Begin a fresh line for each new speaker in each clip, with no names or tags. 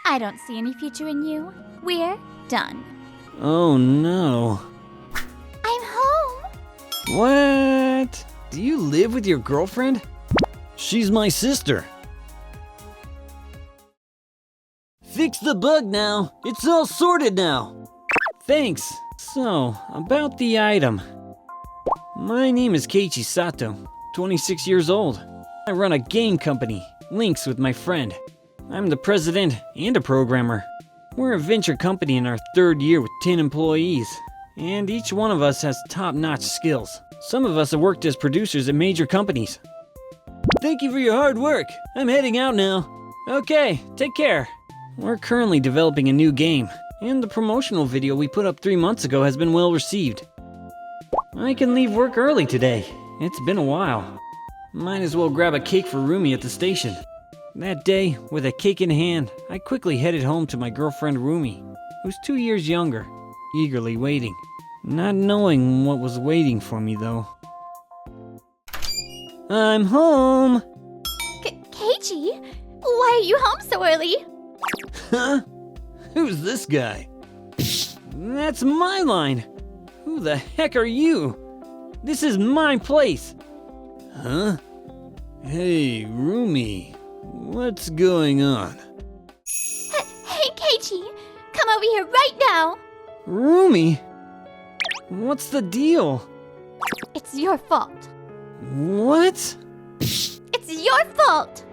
I don't see any future in you. We're done.
Oh no.
I'm home.
What? Do you live with your girlfriend? She's my sister. Fix the bug now. It's all sorted now. Thanks. So, about the item. My name is Keiichi Sato, 26 years old. I run a game company, Links with my friend. I'm the president and a programmer. We're a venture company in our 3rd year with 10 employees, and each one of us has top-notch skills. Some of us have worked as producers at major companies. Thank you for your hard work. I'm heading out now. Okay, take care. We're currently developing a new game, and the promotional video we put up 3 months ago has been well received. I can leave work early today. It's been a while. Might as well grab a cake for Rumi at the station. That day, with a cake in hand, I quickly headed home to my girlfriend Rumi, who's 2 years younger, eagerly waiting. Not knowing what was waiting for me, though. I'm home!
Keiichi, why are you home so early?
Huh? Who's this guy? That's my line! Who the heck are you? This is my place! Huh? Hey, Rumi. What's going on?
Hey, Keiichi, come over here right now.
Rumi? What's the deal?
It's your fault.
What?
It's your fault.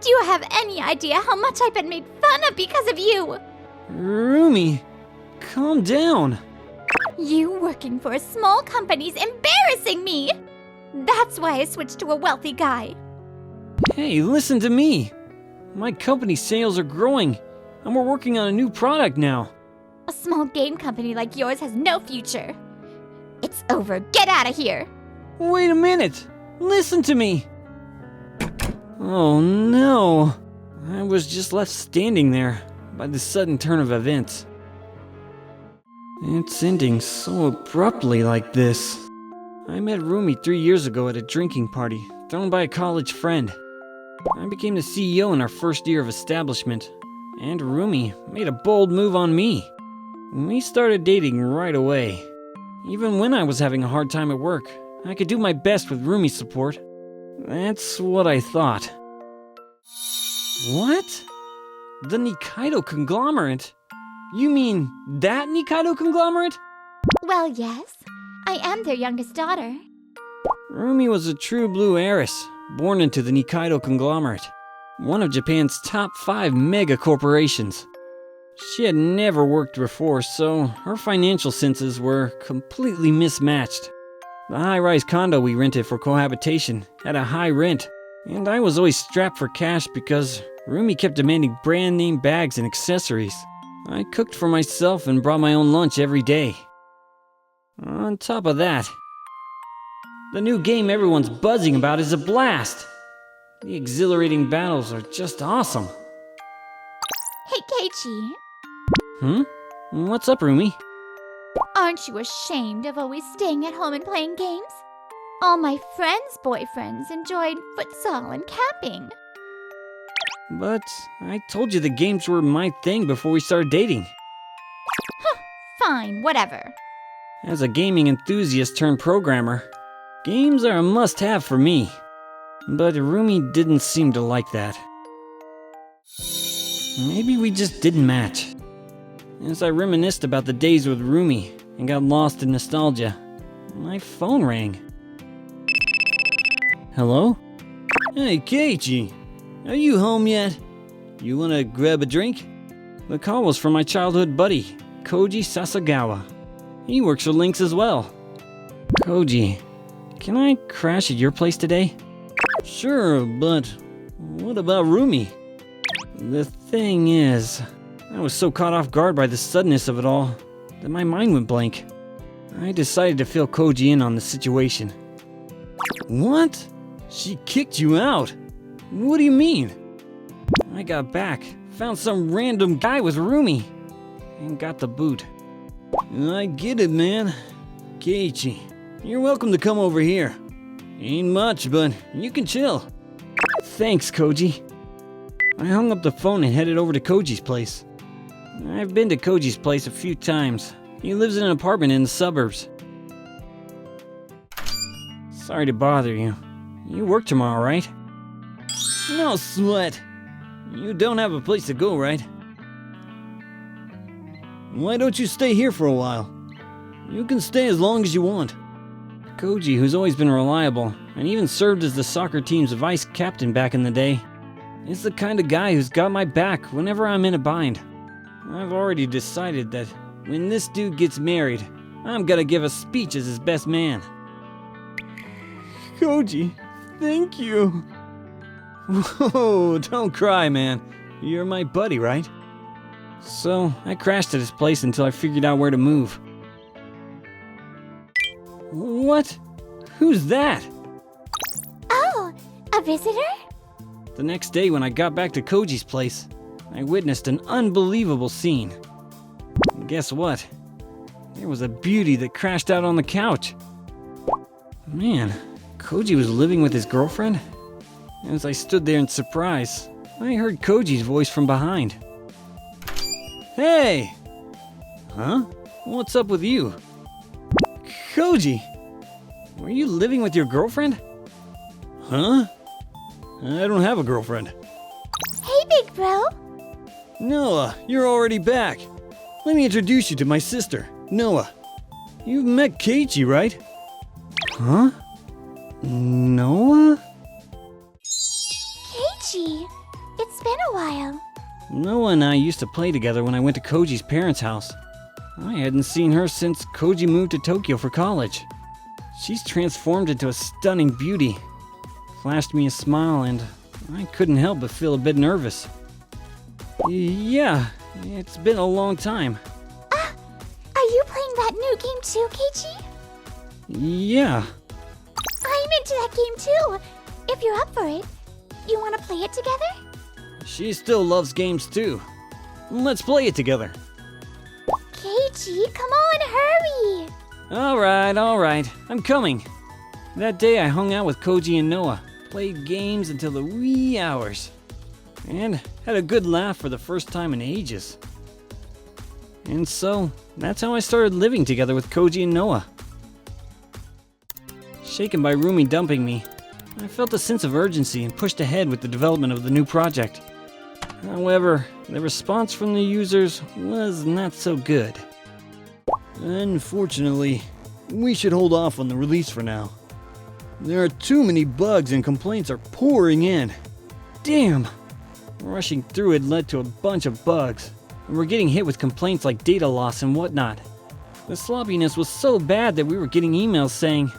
Do you have any idea how much I've been made fun of because of you?
Rumi, calm down.
You working for a small company's embarrassing me. That's why I switched to a wealthy guy.
Hey, listen to me. My company's sales are growing, and we're working on a new product now.
A small game company like yours has no future. It's over. Get out of here.
Wait a minute. Listen to me. Oh no. I was just left standing there by the sudden turn of events. It's ending so abruptly like this. I met Rumi 3 years ago at a drinking party thrown by a college friend. I became the CEO in our 1st year of establishment, and Rumi made a bold move on me. We started dating right away. Even when I was having a hard time at work, I could do my best with Rumi's support. That's what I thought. What? The Nikaido conglomerate? You mean that Nikaido conglomerate?
Well, yes. I am their youngest daughter.
Rumi was a true blue heiress, born into the Nikaido conglomerate, one of Japan's top 5 mega corporations. She had never worked before, so her financial senses were completely mismatched. The high-rise condo we rented for cohabitation had a high rent, and I was always strapped for cash because Rumi kept demanding brand-name bags and accessories. I cooked for myself and brought my own lunch every day. On top of that, the new game everyone's buzzing about is a blast. The exhilarating battles are just awesome.
Hey, Keiichi.
What's up, Rumi?
Aren't you ashamed of always staying at home and playing games? All my friends' boyfriends enjoyed futsal and camping.
But I told you the games were my thing before we started dating.
Fine, whatever.
As a gaming enthusiast turned programmer, games are a must-have for me. But Rumi didn't seem to like that. Maybe we just didn't match. As I reminisced about the days with Rumi and got lost in nostalgia, my phone rang. Hello? Hey, Keiichi. Are you home yet? You wanna grab a drink? The call was from my childhood buddy, Koji Sasagawa. He works for Lynx as well. Koji, can I crash at your place today? Sure, but what about Rumi? The thing is, I was so caught off guard by the suddenness of it all that my mind went blank. I decided to fill Koji in on the situation. What? She kicked you out? What do you mean? I got back, found some random guy with Rumi, and got the boot. I get it, man. Keiichi, you're welcome to come over here. Ain't much, but you can chill. Thanks, Koji. I hung up the phone and headed over to Koji's place. I've been to Koji's place a few times. He lives in an apartment in the suburbs. Sorry to bother you. You work tomorrow, right? No sweat. You don't have a place to go, right? Why don't you stay here for a while? You can stay as long as you want. Koji, who's always been reliable, and even served as the soccer team's vice captain back in the day, is the kind of guy who's got my back whenever I'm in a bind. I've already decided that when this dude gets married, I'm gonna give a speech as his best man. Koji, thank you. Whoa, don't cry, man. You're my buddy, right? So, I crashed at his place until I figured out where to move. What? Who's that?
Oh, a visitor?
The next day when I got back to Koji's place, I witnessed an unbelievable scene. Guess what? There was a beauty that crashed out on the couch. Man, Koji was living with his girlfriend? As I stood there in surprise, I heard Koji's voice from behind. Hey! Huh? What's up with you? Koji! Were you living with your girlfriend? Huh? I don't have a girlfriend.
Hey, big bro.
Noah, you're already back. Let me introduce you to my sister, Noah. You've met Keiichi, right? Huh? Noah?
Keiichi, it's been a while.
Noah and I used to play together when I went to Koji's parents' house. I hadn't seen her since Koji moved to Tokyo for college. She's transformed into a stunning beauty. Flashed me a smile and I couldn't help but feel a bit nervous. Yeah, it's been a long time.
Are you playing that new game too, Keiichi?
Yeah.
I'm into that game too. If you're up for it, you want to play it together?
She still loves games too. Let's play it together.
Keiichi, come on, hurry!
Alright, I'm coming. That day I hung out with Koji and Noah, played games until the wee hours, and had a good laugh for the first time in ages. And so, that's how I started living together with Koji and Noah. Shaken by Rumi dumping me, I felt a sense of urgency and pushed ahead with the development of the new project. However, the response from the users was not so good. Unfortunately, we should hold off on the release for now. There are too many bugs and complaints are pouring in. Damn! Rushing through it led to a bunch of bugs, and we're getting hit with complaints like data loss and whatnot. The sloppiness was so bad that we were getting emails saying,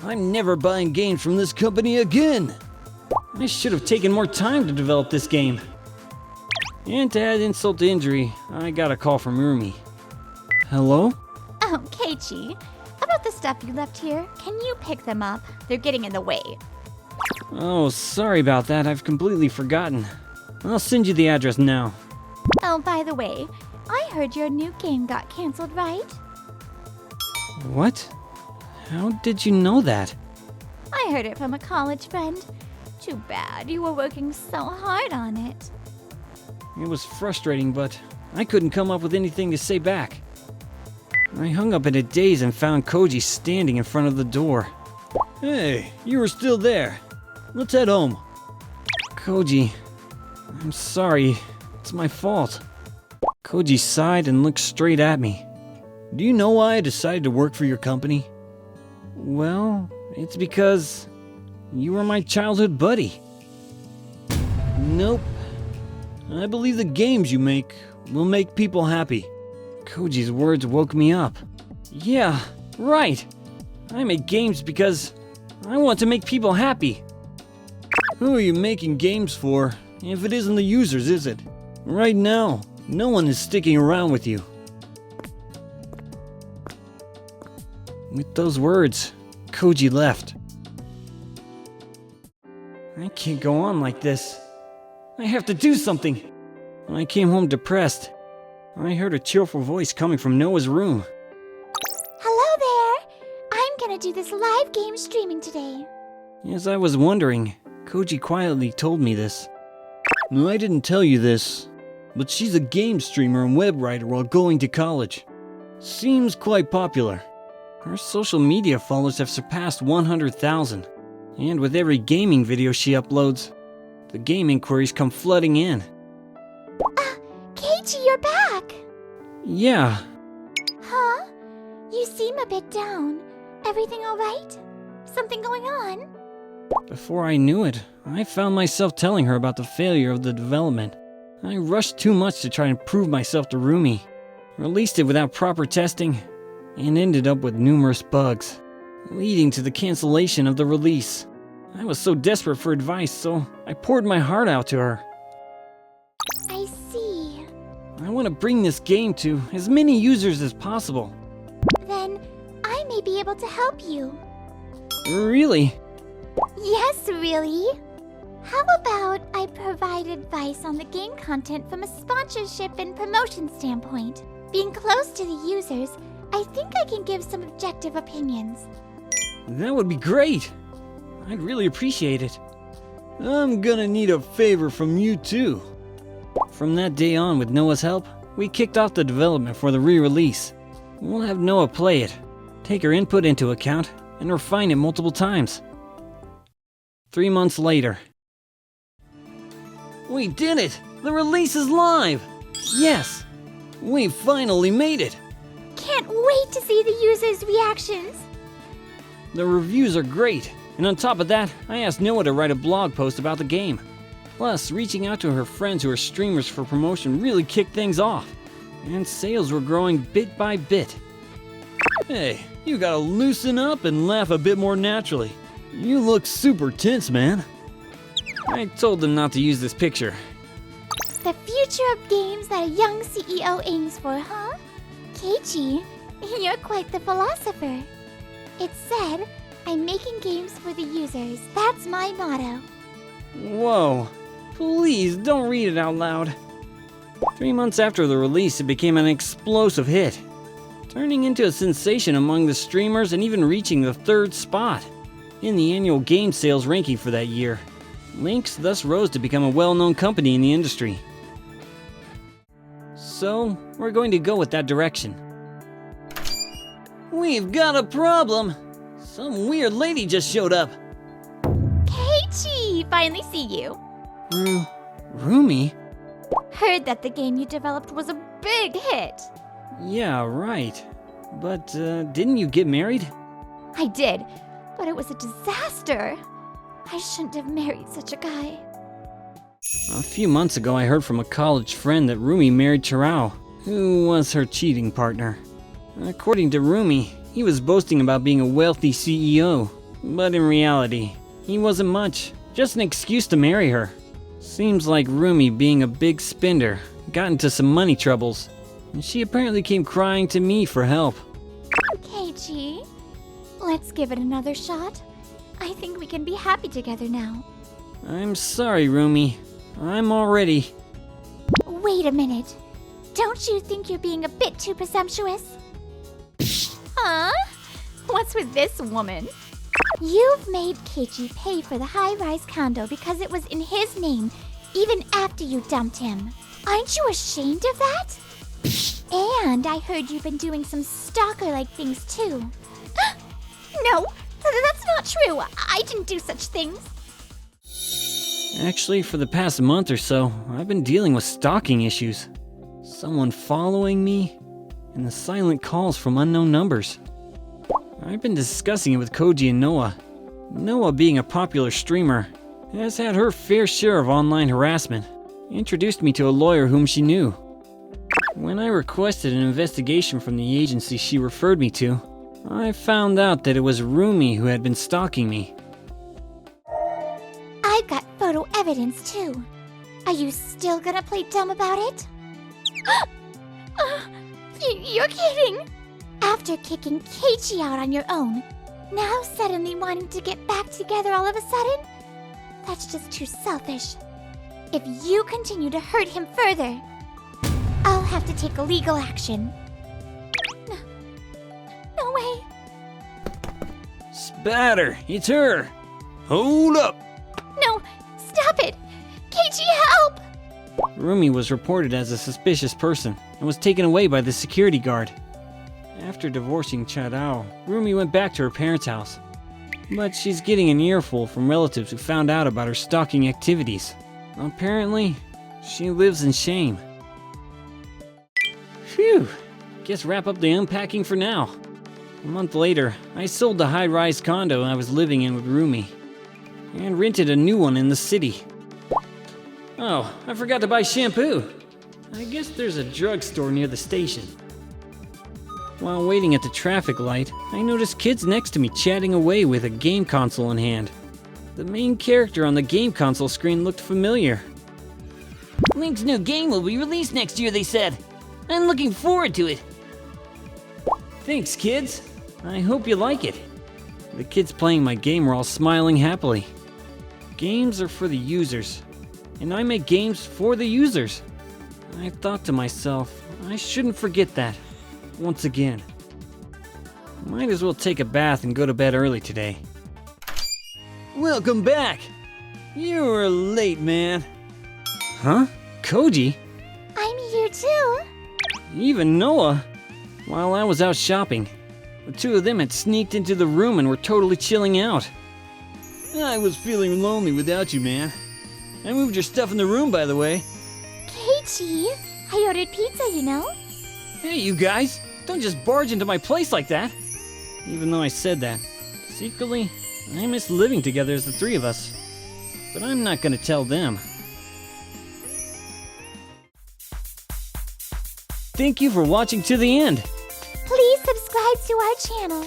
"I'm never buying games from this company again!" I should have taken more time to develop this game. And to add insult to injury, I got a call from Rumi. Hello?
Oh, Keiichi, about the stuff you left here, can you pick them up? They're getting in the way.
Oh, sorry about that. I've completely forgotten. I'll send you the address now.
Oh, by the way, I heard your new game got canceled, right?
What? How did you know that?
I heard it from a college friend. Too bad, you were working so hard on it.
It was frustrating, but I couldn't come up with anything to say back. I hung up in a daze and found Koji standing in front of the door. Hey, you were still there. Let's head home. Koji, I'm sorry. It's my fault. Koji sighed and looked straight at me. Do you know why I decided to work for your company? Well, it's because you were my childhood buddy. Nope. I believe the games you make will make people happy. Koji's words woke me up. Yeah, right. I make games because I want to make people happy. Who are you making games for if it isn't the users, is it? Right now, no one is sticking around with you. With those words, Koji left. I can't go on like this. I have to do something. When I came home depressed, I heard a cheerful voice coming from Noah's room.
Hello there! I'm gonna do this live game streaming today.
As I was wondering, Koji quietly told me this. No, I didn't tell you this, but she's a game streamer and web writer while going to college. Seems quite popular. Her social media followers have surpassed 100,000. And with every gaming video she uploads, the game inquiries come flooding in.
Keiichi, you're back!
Yeah.
Huh? You seem a bit down. Everything alright? Something going on?
Before I knew it, I found myself telling her about the failure of the development. I rushed too much to try and prove myself to Rumi, released it without proper testing, and ended up with numerous bugs, leading to the cancellation of the release. I was so desperate for advice, so I poured my heart out to her.
I see.
I want to bring this game to as many users as possible.
Then I may be able to help you.
Really?
Yes, really. How about I provide advice on the game content from a sponsorship and promotion standpoint? Being close to the users, I think I can give some objective opinions.
That would be great. I'd really appreciate it. I'm gonna need a favor from you too. From that day on, with Noah's help, we kicked off the development for the re-release. We'll have Noah play it, take her input into account, and refine it multiple times. 3 months later. We did it! The release is live! Yes! We finally made it!
Can't wait to see the users' reactions.
The reviews are great, and on top of that, I asked Noah to write a blog post about the game. Plus, reaching out to her friends who are streamers for promotion really kicked things off, and sales were growing bit by bit. Hey, you gotta loosen up and laugh a bit more naturally. You look super tense, man. I told them not to use this picture.
The future of games that a young CEO aims for, huh? Keiichi, you're quite the philosopher. It's said, I'm making games for the users. That's my motto.
Whoa. Please don't read it out loud. 3 months after the release, it became an explosive hit, turning into a sensation among the streamers and even reaching the 3rd spot in the annual game sales ranking for that year. Lynx thus rose to become a well-known company in the industry. So, we're going to go with that direction. We've got a problem! Some weird lady just showed up.
Keiichi, finally see you.
Rumi?
Heard that the game you developed was a big hit.
Yeah, right. But, didn't you get married?
I did, but it was a disaster. I shouldn't have married such a guy.
A few months ago, I heard from a college friend that Rumi married Chirao, who was her cheating partner. According to Rumi, he was boasting about being a wealthy CEO, but in reality, he wasn't much, just an excuse to marry her. Seems like Rumi, being a big spender, got into some money troubles, and she apparently came crying to me for help.
Keiichi, let's give it another shot. I think we can be happy together now.
I'm sorry, Rumi. I'm all ready.
Wait a minute. Don't you think you're being a bit too presumptuous? Huh? What's with this woman? You've made Keiichi pay for the high-rise condo because it was in his name, even after you dumped him. Aren't you ashamed of that? And I heard you've been doing some stalker-like things too. No, that's not true. I didn't do such things.
Actually, for the past month or so, I've been dealing with stalking issues. Someone following me, and the silent calls from unknown numbers. I've been discussing it with Koji and Noah. Noah, being a popular streamer, has had her fair share of online harassment. Introduced me to a lawyer whom she knew. When I requested an investigation from the agency she referred me to, I found out that it was Rumi who had been stalking me.
I've got photo evidence too. Are you still gonna play dumb about it? You're kidding! After kicking Keiichi out on your own, now suddenly wanting to get back together all of a sudden? That's just too selfish. If you continue to hurt him further, I'll have to take legal action. No way.
Spatter, it's her! Hold up!
No, stop it! Keiichi, help!
Rumi was reported as a suspicious person and was taken away by the security guard. After divorcing Chadao, Rumi went back to her parents' house. But she's getting an earful from relatives who found out about her stalking activities. Apparently, she lives in shame. Phew, guess wrap up the unpacking for now. A month later, I sold the high-rise condo I was living in with Rumi and rented a new one in the city. Oh, I forgot to buy shampoo. I guess there's a drugstore near the station. While waiting at the traffic light, I noticed kids next to me chatting away with a game console in hand. The main character on the game console screen looked familiar.
Link's new game will be released next year, they said. I'm looking forward to it.
Thanks, kids. I hope you like it. The kids playing my game were all smiling happily. Games are for the users, and I make games for the users. I thought to myself, I shouldn't forget that. Once again. Might as well take a bath and go to bed early today. Welcome back! You were late, man. Huh? Koji?
I'm here too.
Even Noah? While I was out shopping, the two of them had sneaked into the room and were totally chilling out. I was feeling lonely without you, man. I moved your stuff in the room, by the way.
Keiichi, I ordered pizza, you know?
Hey, you guys! Don't just barge into my place like that! Even though I said that, secretly, I miss living together as the three of us. But I'm not gonna tell them. Thank you for watching to the end!
Please subscribe to our channel.